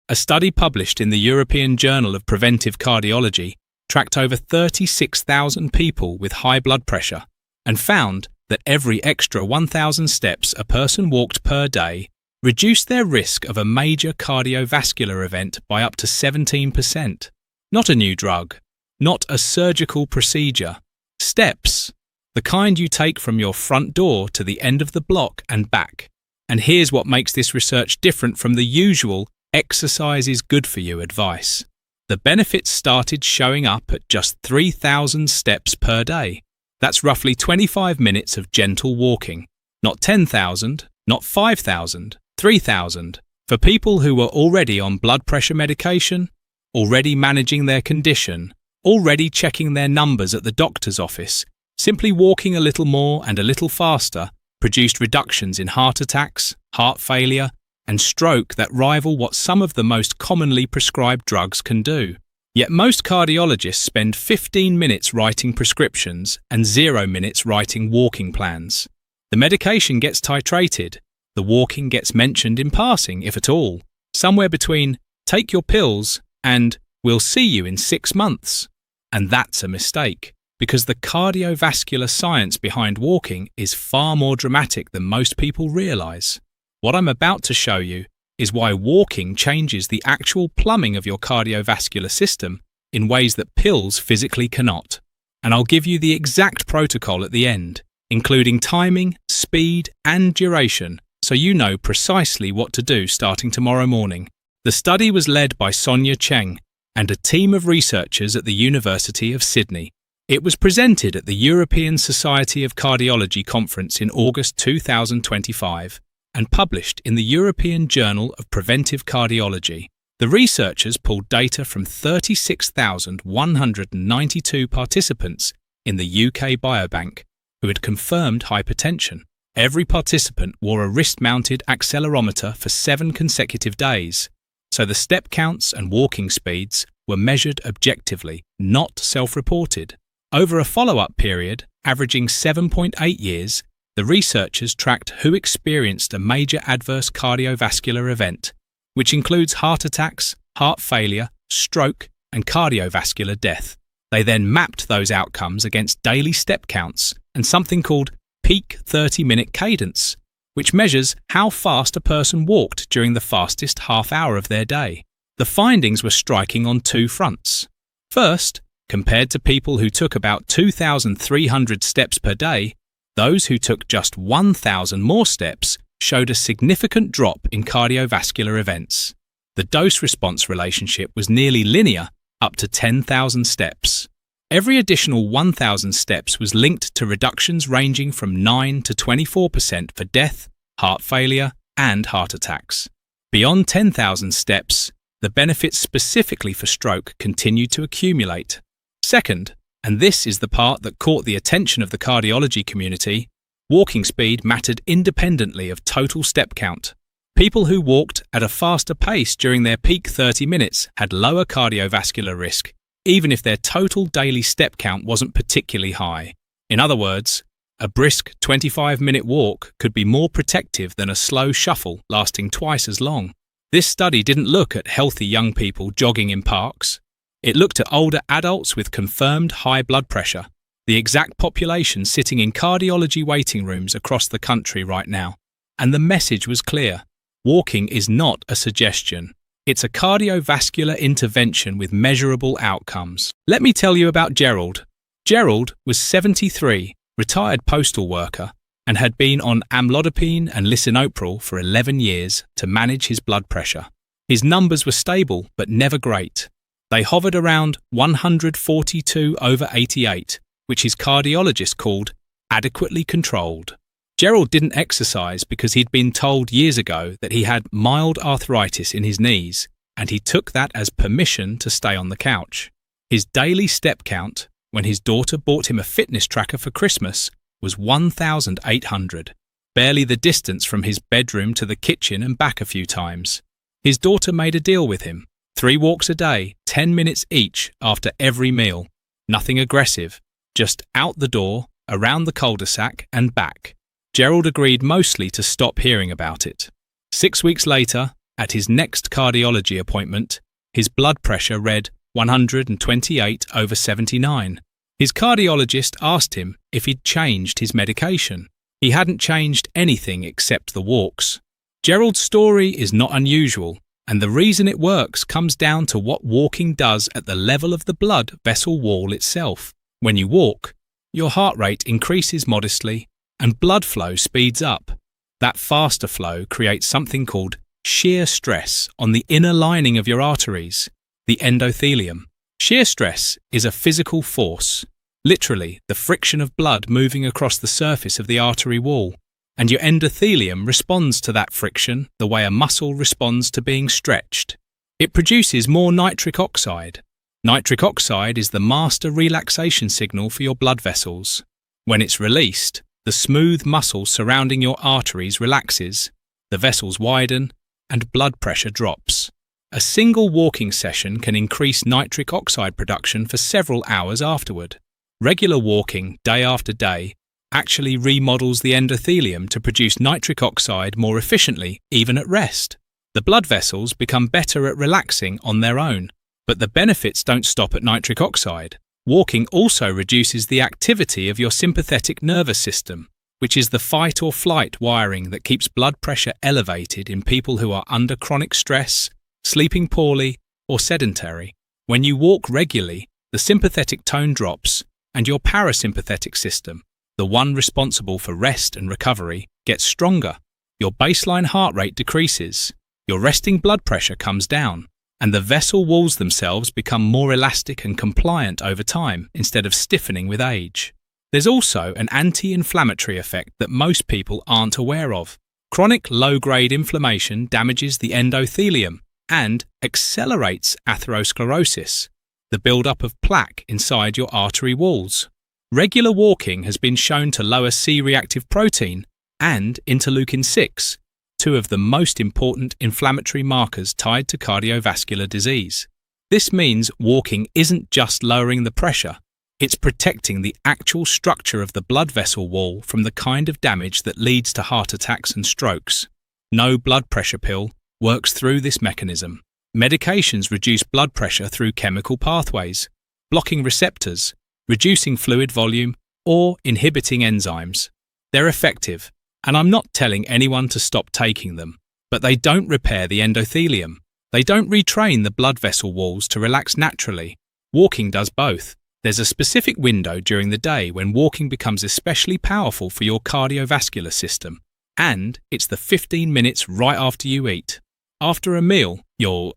A study published in the European Journal of Preventive Cardiology tracked over 36,000 people with high blood pressure and found that every extra 1,000 steps a person walked per day reduced their risk of a major cardiovascular event by up to 17%. Not a new drug, not a surgical procedure. Steps, the kind you take from your front door to the end of the block and back. And here's what makes this research different from the usual exercise is good for you advice. The benefits started showing up at just 3,000 steps per day. That's roughly 25 minutes of gentle walking. Not 10,000, not 5,000, 3,000. For people who were already on blood pressure medication, already managing their condition, already checking their numbers at the doctor's office, simply walking a little more and a little faster produced reductions in heart attacks, heart failure, and stroke that rival what some of the most commonly prescribed drugs can do. Yet most cardiologists spend 15 minutes writing prescriptions and 0 minutes writing walking plans. The medication gets titrated, the walking gets mentioned in passing, if at all, somewhere between "take your pills" and "we'll see you in 6 months." And that's a mistake, because the cardiovascular science behind walking is far more dramatic than most people realize. What I'm about to show you is why walking changes the actual plumbing of your cardiovascular system in ways that pills physically cannot. And I'll give you the exact protocol at the end, including timing, speed, and duration, so you know precisely what to do starting tomorrow morning. The study was led by Sonia Cheng and a team of researchers at the University of Sydney. It was presented at the European Society of Cardiology conference in August 2025 and published in the European Journal of Preventive Cardiology. The researchers pulled data from 36,192 participants in the UK Biobank who had confirmed hypertension. Every participant wore a wrist-mounted accelerometer for 7 consecutive days, so the step counts and walking speeds were measured objectively, not self-reported. Over a follow-up period, averaging 7.8 years, the researchers tracked who experienced a major adverse cardiovascular event, which includes heart attacks, heart failure, stroke, and cardiovascular death. They then mapped those outcomes against daily step counts and something called peak 30-minute cadence, which measures how fast a person walked during the fastest half hour of their day. The findings were striking on 2 fronts. First, compared to people who took about 2,300 steps per day, those who took just 1,000 more steps showed a significant drop in cardiovascular events. The dose-response relationship was nearly linear up to 10,000 steps. Every additional 1,000 steps was linked to reductions ranging from 9 to 24% for death, heart failure, and heart attacks. Beyond 10,000 steps, the benefits specifically for stroke continued to accumulate. Second, and this is the part that caught the attention of the cardiology community, walking speed mattered independently of total step count. People who walked at a faster pace during their peak 30 minutes had lower cardiovascular risk, even if their total daily step count wasn't particularly high. In other words, a brisk 25-minute walk could be more protective than a slow shuffle lasting twice as long. This study didn't look at healthy young people jogging in parks. It looked at older adults with confirmed high blood pressure, the exact population sitting in cardiology waiting rooms across the country right now. And the message was clear. Walking is not a suggestion. It's a cardiovascular intervention with measurable outcomes. Let me tell you about Gerald. Gerald was 73, retired postal worker, and had been on amlodipine and lisinopril for 11 years to manage his blood pressure. His numbers were stable but never great. They hovered around 142/88, which his cardiologist called adequately controlled. Gerald didn't exercise because he'd been told years ago that he had mild arthritis in his knees, and he took that as permission to stay on the couch. His daily step count, when his daughter bought him a fitness tracker for Christmas, was 1,800, barely the distance from his bedroom to the kitchen and back a few times. His daughter made a deal with him. 3 walks a day, 10 minutes each after every meal. Nothing aggressive, just out the door, around the cul-de-sac and back. Gerald agreed mostly to stop hearing about it. 6 weeks later, At his next cardiology appointment, his blood pressure read 128/79. His cardiologist asked him if he'd changed his medication. He hadn't changed anything except the walks. Gerald's story is not unusual, and the reason it works comes down to what walking does at the level of the blood vessel wall itself. When you walk, your heart rate increases modestly and blood flow speeds up. That faster flow creates something called shear stress on the inner lining of your arteries, the endothelium. Shear stress is a physical force, literally the friction of blood moving across the surface of the artery wall, and your endothelium responds to that friction the way a muscle responds to being stretched. It produces more nitric oxide. Nitric oxide is the master relaxation signal for your blood vessels. When it's released, the smooth muscle surrounding your arteries relaxes, the vessels widen, and blood pressure drops. A single walking session can increase nitric oxide production for several hours afterward. Regular walking, day after day, actually remodels the endothelium to produce nitric oxide more efficiently, even at rest. The blood vessels become better at relaxing on their own, but the benefits don't stop at nitric oxide. Walking also reduces the activity of your sympathetic nervous system, which is the fight or flight wiring that keeps blood pressure elevated in people who are under chronic stress, sleeping poorly, or sedentary. When you walk regularly, the sympathetic tone drops, and your parasympathetic system, the one responsible for rest and recovery, gets stronger. Your baseline heart rate decreases, your resting blood pressure comes down, and the vessel walls themselves become more elastic and compliant over time instead of stiffening with age. There's also an anti-inflammatory effect that most people aren't aware of. Chronic low-grade inflammation damages the endothelium and accelerates atherosclerosis, the build-up of plaque inside your artery walls. Regular walking has been shown to lower C-reactive protein and interleukin-6, two of the most important inflammatory markers tied to cardiovascular disease. This means walking isn't just lowering the pressure, it's protecting the actual structure of the blood vessel wall from the kind of damage that leads to heart attacks and strokes. No blood pressure pill works through this mechanism. Medications reduce blood pressure through chemical pathways, blocking receptors, reducing fluid volume, or inhibiting enzymes. They're effective, and I'm not telling anyone to stop taking them, but they don't repair the endothelium. They don't retrain the blood vessel walls to relax naturally. Walking does both. There's a specific window during the day when walking becomes especially powerful for your cardiovascular system, and it's the 15 minutes right after you eat. After a meal, your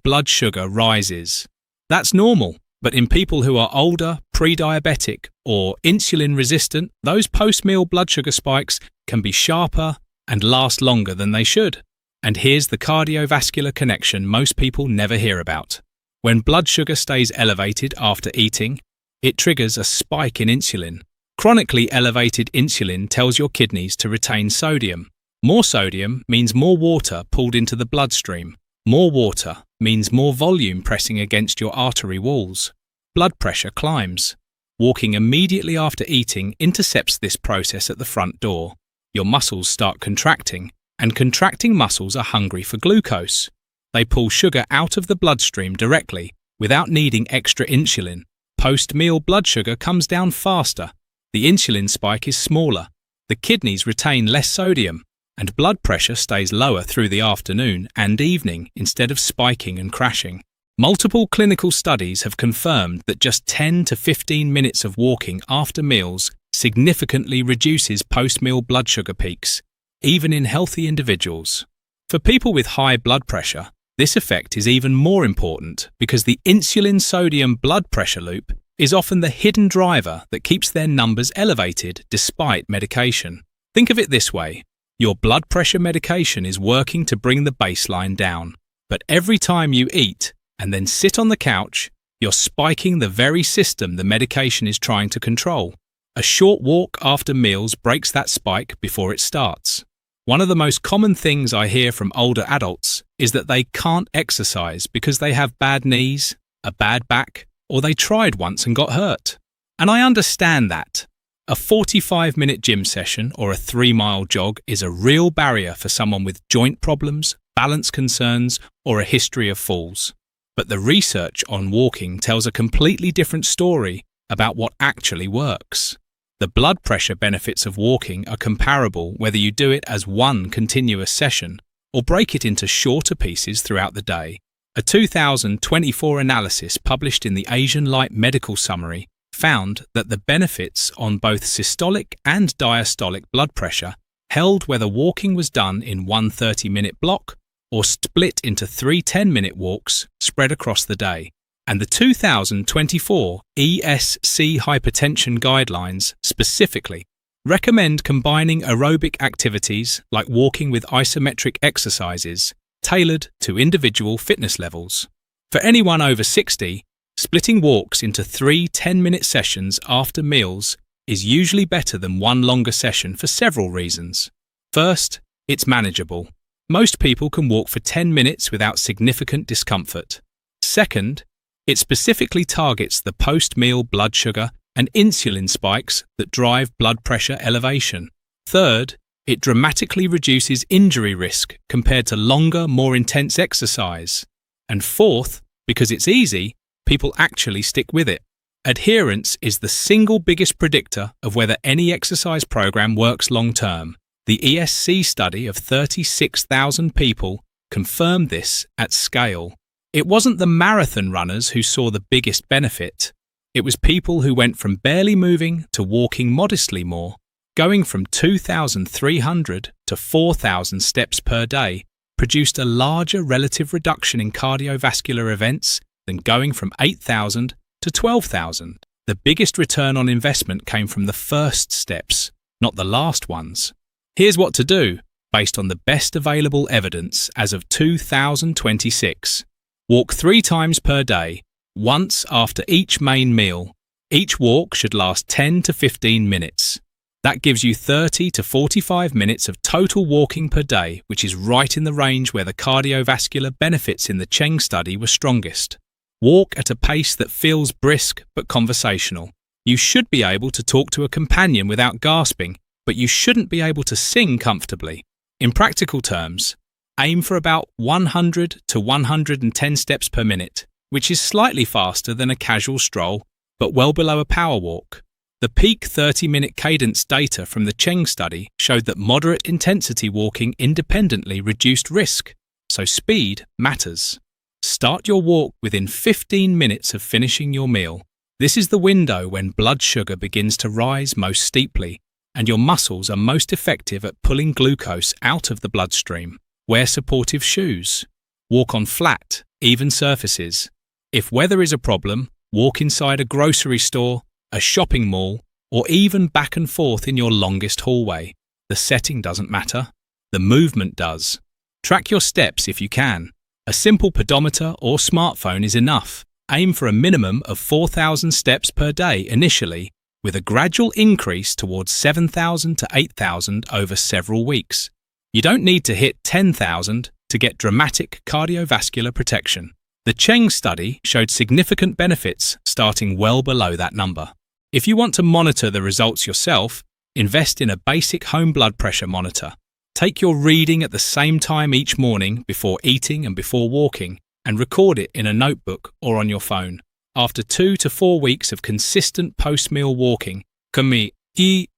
blood sugar rises. That's normal, but in people who are older, pre-diabetic, or insulin-resistant, those post-meal blood sugar spikes can be sharper and last longer than they should. And here's the cardiovascular connection most people never hear about. When blood sugar stays elevated after eating, it triggers a spike in insulin. Chronically elevated insulin tells your kidneys to retain sodium. More sodium means more water pulled into the bloodstream. More water means more volume pressing against your artery walls. Blood pressure climbs. Walking immediately after eating intercepts this process at the front door. Your muscles start contracting, and contracting muscles are hungry for glucose. They pull sugar out of the bloodstream directly, without needing extra insulin. Post-meal blood sugar comes down faster. The insulin spike is smaller. The kidneys retain less sodium, and blood pressure stays lower through the afternoon and evening instead of spiking and crashing. Multiple clinical studies have confirmed that just 10 to 15 minutes of walking after meals significantly reduces post-meal blood sugar peaks, even in healthy individuals. For people with high blood pressure, this effect is even more important because the insulin-sodium blood pressure loop is often the hidden driver that keeps their numbers elevated despite medication. Think of it this way. Your blood pressure medication is working to bring the baseline down, but every time you eat and then sit on the couch, you're spiking the very system the medication is trying to control. A short walk after meals breaks that spike before it starts. One of the most common things I hear from older adults is that they can't exercise because they have bad knees, a bad back, or they tried once and got hurt. And I understand that. A 45-minute gym session or a 3-mile jog is a real barrier for someone with joint problems, balance concerns or a history of falls. But the research on walking tells a completely different story about what actually works. The blood pressure benefits of walking are comparable whether you do it as one continuous session or break it into shorter pieces throughout the day. A 2024 analysis published in the Asian Light Medical Summary found that the benefits on both systolic and diastolic blood pressure held whether walking was done in one 30-minute block or split into 3 10-minute walks spread across the day. And the 2024 ESC hypertension guidelines specifically recommend combining aerobic activities like walking with isometric exercises tailored to individual fitness levels. For anyone over 60, splitting walks into 3 10-minute sessions after meals is usually better than one longer session for several reasons. First, it's manageable. Most people can walk for 10 minutes without significant discomfort. Second, it specifically targets the post-meal blood sugar and insulin spikes that drive blood pressure elevation. Third, it dramatically reduces injury risk compared to longer, more intense exercise. And fourth, because it's easy, people actually stick with it. Adherence is the single biggest predictor of whether any exercise program works long-term. The ESC study of 36,000 people confirmed this at scale. It wasn't the marathon runners who saw the biggest benefit. It was people who went from barely moving to walking modestly more. Going from 2,300 to 4,000 steps per day produced a larger relative reduction in cardiovascular events than going from 8,000 to 12,000. The biggest return on investment came from the first steps, not the last ones. Here's what to do, based on the best available evidence as of 2026. Walk 3 times per day, once after each main meal. Each walk should last 10 to 15 minutes. That gives you 30 to 45 minutes of total walking per day, which is right in the range where the cardiovascular benefits in the Cheng study were strongest. Walk at a pace that feels brisk but conversational. You should be able to talk to a companion without gasping, but you shouldn't be able to sing comfortably. In practical terms, aim for about 100 to 110 steps per minute, which is slightly faster than a casual stroll, but well below a power walk. The peak 30-minute cadence data from the Cheng study showed that moderate intensity walking independently reduced risk, so speed matters. Start your walk within 15 minutes of finishing your meal. This is the window when blood sugar begins to rise most steeply, and your muscles are most effective at pulling glucose out of the bloodstream. Wear supportive shoes. Walk on flat, even surfaces. If weather is a problem, walk inside a grocery store, a shopping mall, or even back and forth in your longest hallway. The setting doesn't matter. The movement does. Track your steps if you can. A simple pedometer or smartphone is enough. Aim for a minimum of 4,000 steps per day initially, with a gradual increase towards 7,000 to 8,000 over several weeks. You don't need to hit 10,000 to get dramatic cardiovascular protection. The Cheng study showed significant benefits starting well below that number. If you want to monitor the results yourself, invest in a basic home blood pressure monitor. Take your reading at the same time each morning before eating and before walking, and record it in a notebook or on your phone. After 2 to 4 weeks of consistent post-meal walking, compare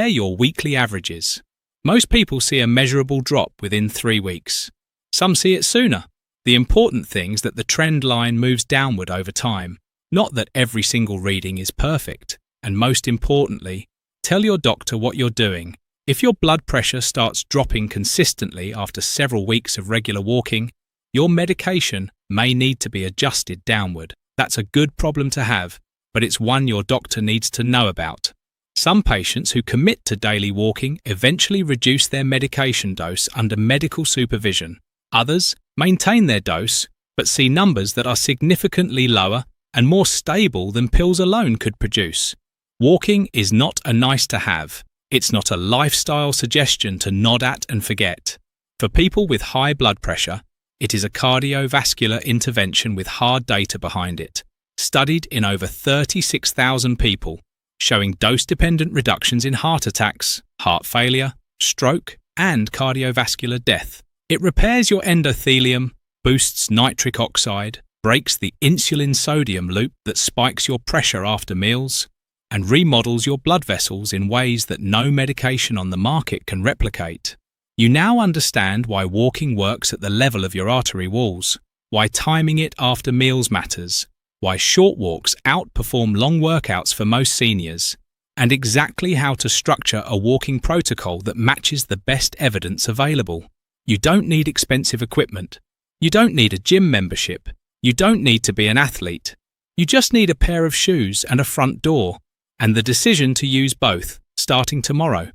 your weekly averages. Most people see a measurable drop within 3 weeks. Some see it sooner. The important thing is that the trend line moves downward over time, not that every single reading is perfect. And most importantly, tell your doctor what you're doing. If your blood pressure starts dropping consistently after several weeks of regular walking, your medication may need to be adjusted downward. That's a good problem to have, but it's one your doctor needs to know about. Some patients who commit to daily walking eventually reduce their medication dose under medical supervision. Others maintain their dose, but see numbers that are significantly lower and more stable than pills alone could produce. Walking is not a nice to have. It's not a lifestyle suggestion to nod at and forget. For people with high blood pressure, it is a cardiovascular intervention with hard data behind it, studied in over 36,000 people, showing dose-dependent reductions in heart attacks, heart failure, stroke, and cardiovascular death. It repairs your endothelium, boosts nitric oxide, breaks the insulin-sodium loop that spikes your pressure after meals, and remodels your blood vessels in ways that no medication on the market can replicate. You now understand why walking works at the level of your artery walls, why timing it after meals matters, why short walks outperform long workouts for most seniors, and exactly how to structure a walking protocol that matches the best evidence available. You don't need expensive equipment. You don't need a gym membership. You don't need to be an athlete. You just need a pair of shoes and a front door, and the decision to use both, starting tomorrow.